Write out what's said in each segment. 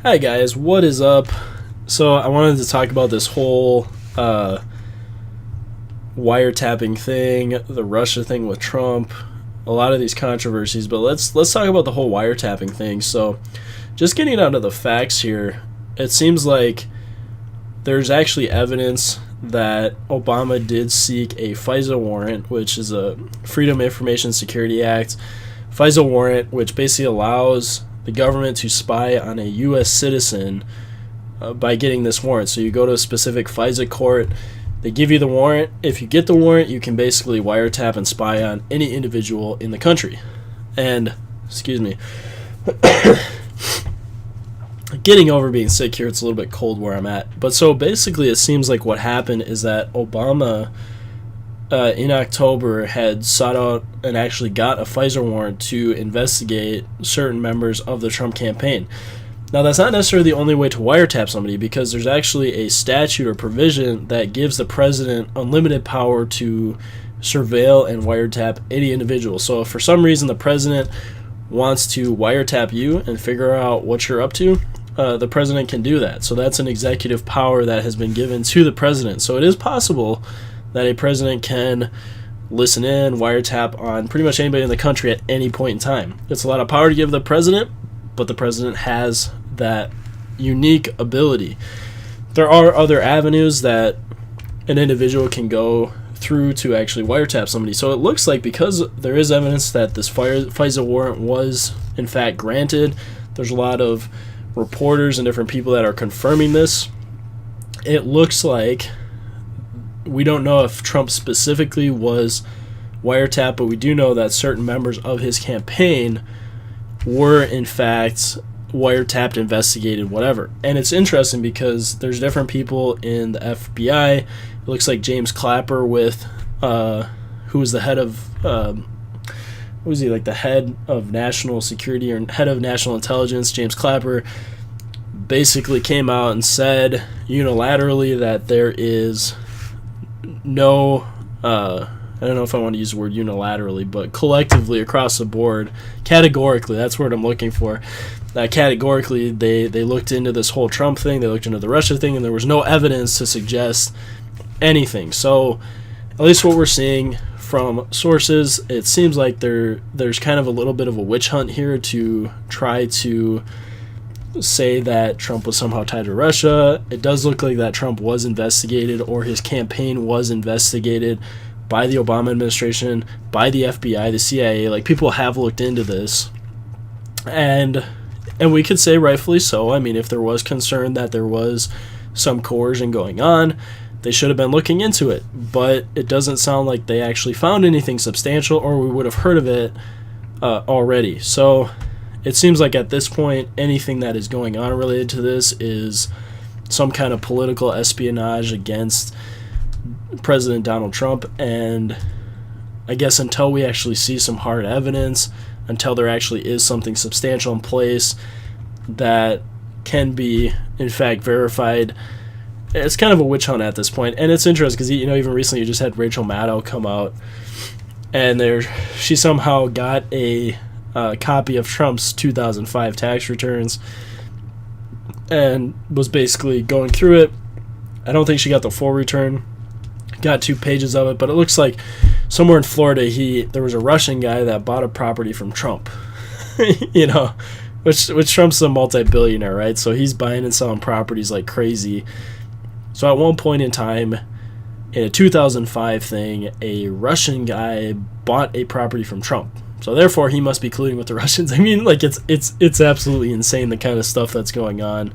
Hi guys, what is up? So I wanted to talk about this whole wiretapping thing, the Russia thing with Trump, a lot of these controversies, but let's talk about the whole wiretapping thing. So just getting down to the facts here, it seems like there's actually evidence that Obama did seek a FISA warrant, which is a Freedom Information Security Act FISA warrant, which basically allows the government to spy on a U.S. citizen by getting this warrant. So you go to a specific FISA court, they give you the warrant. If you get the warrant, you can basically wiretap and spy on any individual in the country. And, excuse me, getting over being sick here, it's a little bit cold where I'm at. But so basically it seems like what happened is that Obama in October had sought out and actually got a FISA warrant to investigate certain members of the Trump campaign. Now, that's not necessarily the only way to wiretap somebody, because there's actually a statute or provision that gives the president unlimited power to surveil and wiretap any individual. So if for some reason the president wants to wiretap you and figure out what you're up to, the president can do that. So that's an executive power that has been given to the president. So it is possible that a president can listen in, wiretap on pretty much anybody in the country at any point in time. It's a lot of power to give the president, but the president has that unique ability. There are other avenues that an individual can go through to actually wiretap somebody. So it looks like, because there is evidence that this FISA warrant was in fact granted, there's a lot of reporters and different people that are confirming this. It looks like, we don't know if Trump specifically was wiretapped, but we do know that certain members of his campaign were in fact wiretapped, investigated, whatever. And it's interesting because there's different people in the FBI. It looks like James Clapper, with who was the head of who was he, like the head of national security or head of national intelligence. James Clapper basically came out and said unilaterally that there is no I don't know if I want to use the word unilaterally, but collectively across the board, categorically, that's the word I'm looking for. Categorically, they looked into this whole Trump thing, they looked into the Russia thing, and there was no evidence to suggest anything. So at least what we're seeing from sources, it seems like there's kind of a little bit of a witch hunt here to try to say that Trump was somehow tied to Russia. It does look like that Trump was investigated, or his campaign was investigated by the Obama administration, by the FBI, the CIA. Like, people have looked into this, and we could say rightfully so. I mean, if there was concern that there was some coercion going on, they should have been looking into it. But it doesn't sound like they actually found anything substantial, or we would have heard of it already. So it seems like at this point, anything that is going on related to this is some kind of political espionage against President Donald Trump. And I guess until we actually see some hard evidence, until there actually is something substantial in place that can be, in fact, verified, it's kind of a witch hunt at this point. And it's interesting because, even recently you just had Rachel Maddow come out, and she somehow got a copy of Trump's 2005 tax returns and was basically going through it. I don't think she got the full return, got 2 pages of it, but it looks like somewhere in Florida there was a Russian guy that bought a property from Trump. Which Trump's a multi-billionaire, right? So he's buying and selling properties like crazy. So at one point in time, in a 2005 thing, a Russian guy bought a property from Trump. So therefore, he must be colluding with the Russians. I mean, like, it's absolutely insane, the kind of stuff that's going on.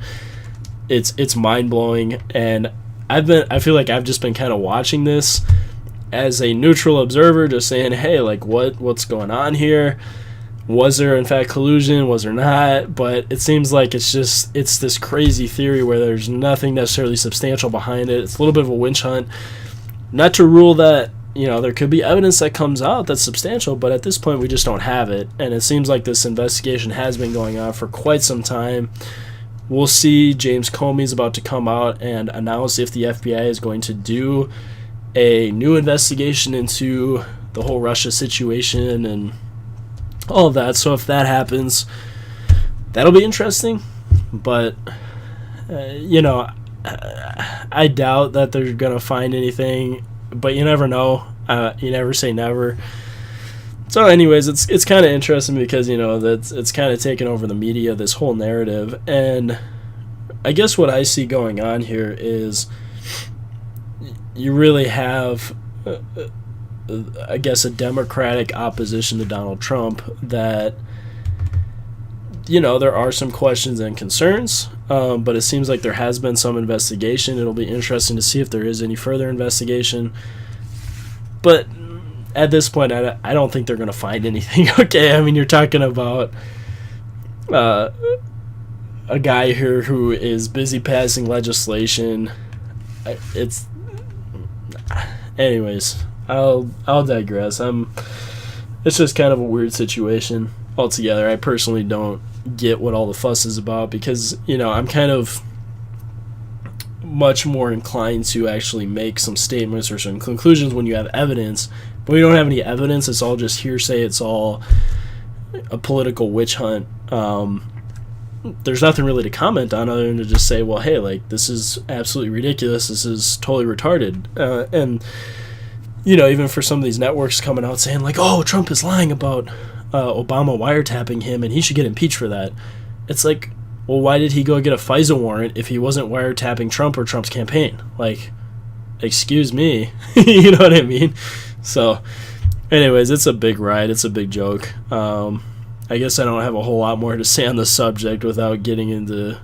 It's mind blowing, and I feel like I've just been kind of watching this as a neutral observer, just saying, hey, like, what's going on here? Was there in fact collusion? Was there not? But it seems like it's this crazy theory where there's nothing necessarily substantial behind it. It's a little bit of a witch hunt. Not to rule that there could be evidence that comes out that's substantial, but at this point we just don't have it. And it seems like this investigation has been going on for quite some time. We'll see. James Comey's about to come out and announce if the FBI is going to do a new investigation into the whole Russia situation and all of that. So if that happens, that'll be interesting. But you know, I doubt that they're gonna find anything, but you never know. You never say never. So, anyways, it's kind of interesting because it's kind of taken over the media, this whole narrative, and I guess what I see going on here is you really have, I guess, a Democratic opposition to Donald Trump that, there are some questions and concerns, but it seems like there has been some investigation. It'll be interesting to see if there is any further investigation. But at this point, I don't think they're going to find anything. Okay, I mean, you're talking about a guy here who is busy passing legislation. Anyways, I'll digress. It's just kind of a weird situation altogether. I personally don't get what all the fuss is about because, I'm kind of much more inclined to actually make some statements or some conclusions when you have evidence. But we don't have any evidence. It's all just hearsay. It's all a political witch hunt. There's nothing really to comment on other than to just say, well, hey, like, this is absolutely ridiculous. This is totally retarded. And, even for some of these networks coming out saying, like, oh, Trump is lying about Obama wiretapping him and he should get impeached for that. It's like, well, why did he go get a FISA warrant if he wasn't wiretapping Trump or Trump's campaign? Like, excuse me. You know what I mean? So, anyways, it's a big ride. It's a big joke. I guess I don't have a whole lot more to say on the subject without getting into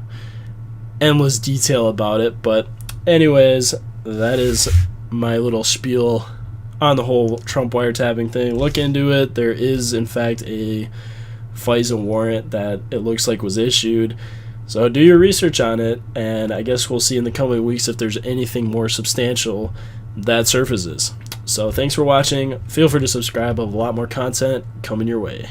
endless detail about it. But anyways, that is my little spiel on the whole Trump wiretapping thing. Look into it. There is, in fact, a FISA warrant that it looks like was issued. So do your research on it, and I guess we'll see in the coming weeks if there's anything more substantial that surfaces. So thanks for watching. Feel free to subscribe. I have a lot more content coming your way.